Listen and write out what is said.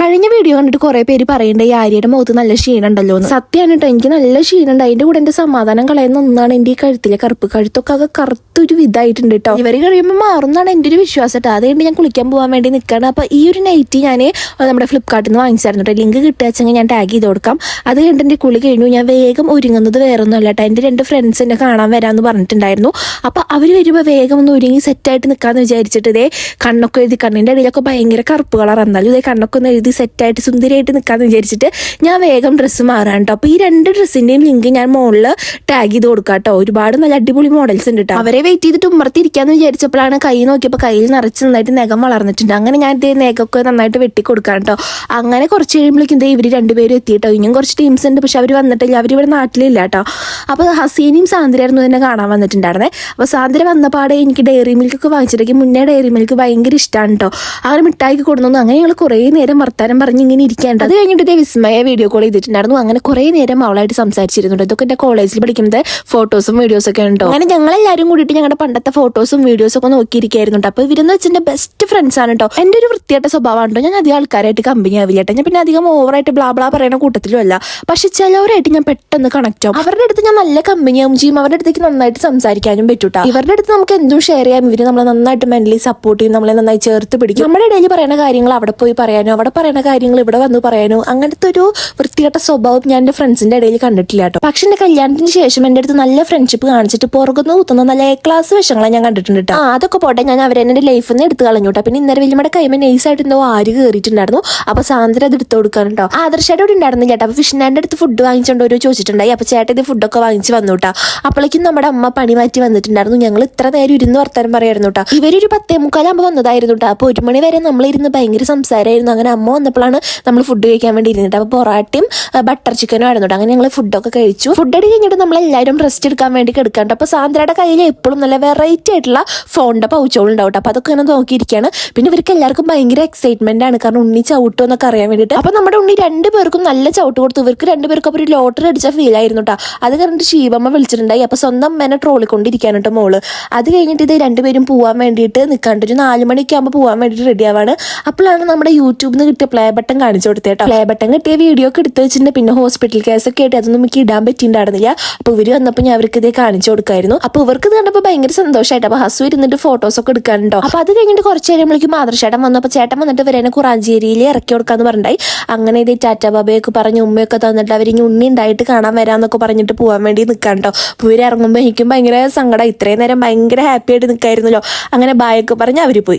കഴിഞ്ഞ വീഡിയോ കണ്ടിട്ട് കുറെ പേര് പറയേണ്ട ഈ ആര്യയുടെ മുഖത്ത് നല്ല ക്ഷീണം ഉണ്ടല്ലോ എന്ന്. സത്യമാണ് കേട്ടോ, എനിക്ക് നല്ല ക്ഷീണം ഉണ്ട്. അതിന്റെ കൂടെ എന്റെ സമാധാനം കളയുന്ന ഒന്നാണ് എന്റെ ഈ കഴുത്തിലെ കറുപ്പ്. കഴുത്തൊക്കെ കറുത്തൊരു വിധായിട്ടുണ്ട് കേട്ടോ. ഇവര് കഴിയുമ്പോൾ മാറുന്നാണ് എന്റെ ഒരു വിശ്വാസം കേട്ടോ. അതുകൊണ്ട് ഞാൻ കുളിക്കാൻ പോകാൻ വേണ്ടി നിൽക്കുകയാണ്. അപ്പൊ ഈ ഒരു നൈറ്റ് ഞാൻ നമ്മുടെ ഫ്ലിപ്കാർട്ടിൽ നിന്ന് വാങ്ങിച്ചായിരുന്നു കേട്ടോ. ലിങ്ക് കിട്ടുകയെങ്കിൽ ഞാൻ ടാഗ് ചെയ്ത് കൊടുക്കാം. അത് കഴിഞ്ഞിട്ട് എന്റെ കുളി കഴിഞ്ഞു. ഞാൻ വേഗം ഒരുങ്ങുന്നത് വേറെ ഒന്നുമല്ല കേട്ടോ. എന്റെ 2 ഫ്രണ്ട്സ് എന്നെ കാണാൻ വരാമെന്ന് പറഞ്ഞിട്ടുണ്ടായിരുന്നു. അപ്പൊ അവര് വരുമ്പോൾ വേഗം ഒന്ന് ഒരുങ്ങി സെറ്റായിട്ട് നിൽക്കാന്ന് വിചാരിച്ചിട്ട് ഇതേ കണ്ണൊക്കെ എഴുതി, കണ്ണിന്റെ ഇടയിലൊക്കെ ഭയങ്കര കറുപ്പ് കളർ എന്നാലും ഇതേ കണ്ണൊക്കെ ഒന്ന് എഴുതി സെറ്റായിട്ട് സുന്ദരിയായിട്ട് നിൽക്കാന്ന് വിചാരിച്ചിട്ട് ഞാൻ വേഗം ഡ്രസ്സ് മാറാൻ കേട്ടോ. അപ്പൊ ഈ 2 ഡ്രസ്സിന്റെയും ലിങ്ക് ഞാൻ മുകളിൽ ടാഗ് ചെയ്ത് കൊടുക്കാം കേട്ടോ. ഒരുപാട് നല്ല അടിപൊളി മോഡൽസ് ഉണ്ട് കേട്ടോ. അവരെ വെയിറ്റ് ചെയ്തിട്ട് ഉമ്മർത്തിരിക്കാന്ന് വിചാരിച്ചപ്പോഴാണ് കൈ നോക്കിയപ്പോൾ കയ്യിൽ നിറച്ച് നന്നായിട്ട് നഖം വളർന്നിട്ടുണ്ട്. അങ്ങനെ ഞാൻ ഇതേ നഖമൊക്കെ നന്നായിട്ട് വെട്ടി കൊടുക്കാം കേട്ടോ. അങ്ങനെ കുറച്ച് കഴിയുമ്പോഴേക്കും ഇവർ 2 പേരും എത്തിയിട്ടോ. ഇനിയും കുറച്ച് ടീംസ് ഉണ്ട്, പക്ഷെ അവർ വന്നിട്ടില്ല. അവരിവിടെ നാട്ടിലില്ല കേട്ടോ. അപ്പോൾ ഹസീനയും സാന്ദ്രയായിരുന്നു തന്നെ കാണാൻ വന്നിട്ടുണ്ടായിരുന്നേ. അപ്പോൾ സാന്ദ്ര വന്നപാടെ എനിക്ക് ഡയറി മിൽക്കൊക്കെ വാങ്ങിച്ചിട്ടേക്ക് മുന്നേ ഡയറി മിൽക്ക് ഭയങ്കര ഇഷ്ടമാണ് കേട്ടോ. അങ്ങനെ മിഠായിക്ക് കൊടുക്കുന്നു. അങ്ങനെ ഞങ്ങൾ കുറേ നേരം വർത്താനം പറഞ്ഞ് ഇങ്ങനെ ഇരിക്കേണ്ട. അത് കഴിഞ്ഞിട്ട് ഇതേ വിസ്മയ വീഡിയോ കോൾ ചെയ്തിട്ടുണ്ടായിരുന്നു. അങ്ങനെ കുറേ നേരം അവളായിട്ട് സംസാരിച്ചിരുന്നുണ്ട്. ഇതൊക്കെ എൻ്റെ കോളേജിൽ പഠിക്കുന്നത് ഫോട്ടോസും വീഡിയോസും ഒക്കെ ഉണ്ടോ. അങ്ങനെ ഞങ്ങളെല്ലാവരും കൂടിയിട്ട് ഞങ്ങളുടെ പണ്ടത്തെ ഫോട്ടോസും വീഡിയോസും ഒക്കെ നോക്കിയിരിക്കായിരുന്നു. അപ്പോൾ ഇവരെന്ന് വെച്ചാൽ ബെസ്റ്റ് ഫ്രണ്ട്സ് ആണ് കേട്ടോ. എൻ്റെ ഒരു വൃത്തിയായിട്ട് സ്വഭാവമാണ് കേട്ടോ. ഞാൻ അധികം ആൾക്കാരായിട്ട് കമ്പനി ആവില്ല കേട്ടോ. ഞാൻ പിന്നെ അധികം ഓവറായിട്ട് ബ്ലാ പറയുന്ന കൂട്ടത്തിലും അല്ല. പക്ഷെ ചിലവരായിട്ട് ഞാൻ പെട്ടെന്ന് കണക്ട് ആവും. അവരുടെ അടുത്ത് ഞാൻ നല്ല കമ്പനിയാവും ചെയ്യും. അവരുടെ അടുത്തേക്ക് നന്നായിട്ട് സംസാരിക്കാനും പറ്റൂട്ടാ. ഇവരുടെ അടുത്ത് നമുക്ക് എന്തും ഷെയർ ചെയ്യാം. ഇവര് നമ്മളെ നന്നായിട്ട് മെന്റലി സപ്പോർട്ട് ചെയ്യും, നമ്മളെ നന്നായി ചേർത്ത് പിടിക്കും. നമ്മുടെ ഇടയിൽ പറയുന്ന കാര്യങ്ങൾ അവിടെ പോയി പറയാനോ, അവിടെ പറയുന്ന കാര്യങ്ങൾ ഇവിടെ വന്ന് പറയാനോ, അങ്ങനത്തെ ഒരു വൃത്തികെട്ട സ്വഭാവം ഞാൻ എൻ്റെ ഫ്രണ്ട്സിന്റെ ഇടയിൽ കണ്ടിട്ടില്ല കേട്ടോ. പക്ഷെ എന്റെ കല്യാണത്തിന് ശേഷം എൻ്റെ അടുത്ത് നല്ല ഫ്രണ്ട്ഷിപ്പ് കാണിച്ചിട്ട് പുറകുന്ന ഊത്തുന്ന നല്ല ക്ലാസ് വിഷയങ്ങളെ ഞാൻ കണ്ടിട്ടുണ്ട് കേട്ടോ. അതൊക്കെ പോട്ടെ, ഞാൻ അവരെന്നെ ലൈഫിൽ നിന്ന് എടുത്ത് കളഞ്ഞു കേട്ടോ. പിന്നെ ഇന്നലെ വലിയ കൈമ നൈസായിട്ട് എന്തോ ആര് കയറിയിട്ടുണ്ടായിരുന്നു. അപ്പൊ സാന്ദ്ര അത് എടുത്ത് കൊടുക്കാൻ കേട്ടോ. ആദർശയുടെ ഇവിടെ ഉണ്ടായിരുന്നില്ല കേട്ടോ. അപ്പൊ ഫിഷ്നാന്റെ അടുത്ത് ഫുഡ് വാങ്ങിച്ചോണ്ടോ ചോദിച്ചിട്ടുണ്ടായി. അപ്പൊ ചേട്ടൻ ഇത് ഫുഡൊക്കെ വാങ്ങിച്ച് വന്നു കേട്ടോ. അപ്പോഴേക്കും നമ്മുടെ അമ്മ പണി മാറ്റി വന്നിട്ടുണ്ടായിരുന്നു. ഞങ്ങൾ ഇത്ര നേരം ഇരുന്ന് വർത്താനം പറയായിരുന്നു കേട്ടോ. ഇവരൊരു 10:45 വന്നതായിരുന്നു കേട്ടോ. അപ്പൊ 1 മണി വരെ നമ്മളിരുന്ന് ഭയങ്കര സംസാരമായിരുന്നു. അങ്ങനെ അമ്മ വന്നപ്പോഴാണ് നമ്മൾ ഫുഡ് കഴിക്കാൻ വേണ്ടി ഇരുന്നിട്ട്. അപ്പൊ പൊറാട്ടയും ബട്ടർ ചിക്കനും ആയിരുന്നു കേട്ടോ. അങ്ങനെ ഞങ്ങൾ ഫുഡൊക്കെ കഴിച്ചു. ഫുഡ് അടി കഴിഞ്ഞിട്ട് നമ്മളെല്ലാവരും റെസ്റ്റ് എടുക്കാൻ വേണ്ടി കിടക്കാണ്ട്. അപ്പൊ സാന്ദ്രയുടെ കയ്യിൽ എപ്പോഴും നല്ല വെറൈറ്റി ആയിട്ടുള്ള ഫോണിന്റെ പൗച്ചുകൾ ഉണ്ടാവും. അപ്പൊ അതൊക്കെ ഇങ്ങനെ നോക്കിയിരിക്കുകയാണ്. പിന്നെ ഇവർക്ക് എല്ലാവർക്കും ഭയങ്കര എക്സൈറ്റ്മെന്റ് ആണ്, കാരണം ഉണ്ണി ചവിട്ടോ എന്നൊക്കെ അറിയാൻ വേണ്ടിയിട്ട്. അപ്പൊ നമ്മുടെ ഉണ്ണി 2 പേർക്കും നല്ല ചവിട്ട് കൊടുത്തു. ഇവർക്ക് 2 പേർക്കും ഒരു ലോട്ടറി അടിച്ച ഫീൽ ആയിരുന്നു കേട്ടോ. അത് കഴിഞ്ഞിട്ട് ശീവമ്മ വിളിച്ചിട്ടുണ്ടായി. അപ്പൊ സ്വന്തം അമ്മേനെ ട്രോളിക്കൊണ്ടിരിക്കാണ് കേട്ടോ മോള്. അത് കഴിഞ്ഞിട്ട് ഇത് 2 പേരും പോവാൻ വേണ്ടിയിട്ട് നിൽക്കാണ്ട് ഒരു 4 മണിക്ക് ആകുമ്പോൾ പോകാൻ വേണ്ടിയിട്ട് റെഡി ആവാണ്. അപ്പോഴാണ് നമ്മുടെ യൂട്യൂബിൽ നിന്ന് കിട്ടിയ പ്ലേ ബട്ടൺ കാണിച്ചു കൊടുത്തത് കേട്ടോ. പ്ലേ ബട്ടൺ കിട്ടിയ വീഡിയോ ഒക്കെ എടുത്ത് വെച്ചിട്ടുണ്ട്. പിന്നെ ഹോസ്പിറ്റൽ കേസൊക്കെ ആയിട്ട് അതൊന്നും നമുക്ക് ഇടാൻ പറ്റിയിട്ടുണ്ടായിരുന്നില്ല. അപ്പൊ ഇവര് വന്നപ്പോൾ ഞാൻ അവർക്ക് ഇതേ കാണിച്ചു കൊടുക്കായിരുന്നു. അപ്പൊ ഇവർക്ക് ഇത് കണ്ടപ്പോൾ ഭയങ്കര സന്തോഷമായിട്ട്. അപ്പൊ ഹസു ഇരുന്നിട്ട് ഫോട്ടോസ് ഒക്കെ എടുക്കാനുണ്ടോ. അപ്പൊ അത് കഴിഞ്ഞിട്ട് കുറച്ച് കഴിയുമ്പോഴേക്കും മാതൃശേട്ടൻ വന്നു. അപ്പൊ ചേട്ടൻ വന്നിട്ട് ഇവരെ കുറാഞ്ചേരിയിൽ ഇറക്കി കൊടുക്കാന്ന് പറഞ്ഞിട്ടായി. അങ്ങനെ ഇത് ടാറ്റ ബാബയൊക്കെ പറഞ്ഞ് ഉമ്മയൊക്കെ തന്നിട്ട് അവരിനി ഉണ്ണി ഉണ്ടായിട്ട് കാണാൻ വരാന്നൊക്കെ പറഞ്ഞിട്ട് പോകാൻ വേണ്ടി നിൽക്കാണ്ടോ. അപ്പൊ ഇവര് ഇറങ്ങുമ്പോൾ എനിക്കും ഭയങ്കര സങ്കടം. ഇത്രയും നേരം ഭയങ്കര ഹാപ്പി ആയിട്ട് നിൽക്കായിരുന്നല്ലോ. അങ്ങനെ ബായൊക്കെ പറഞ്ഞ് അവര് പോയി.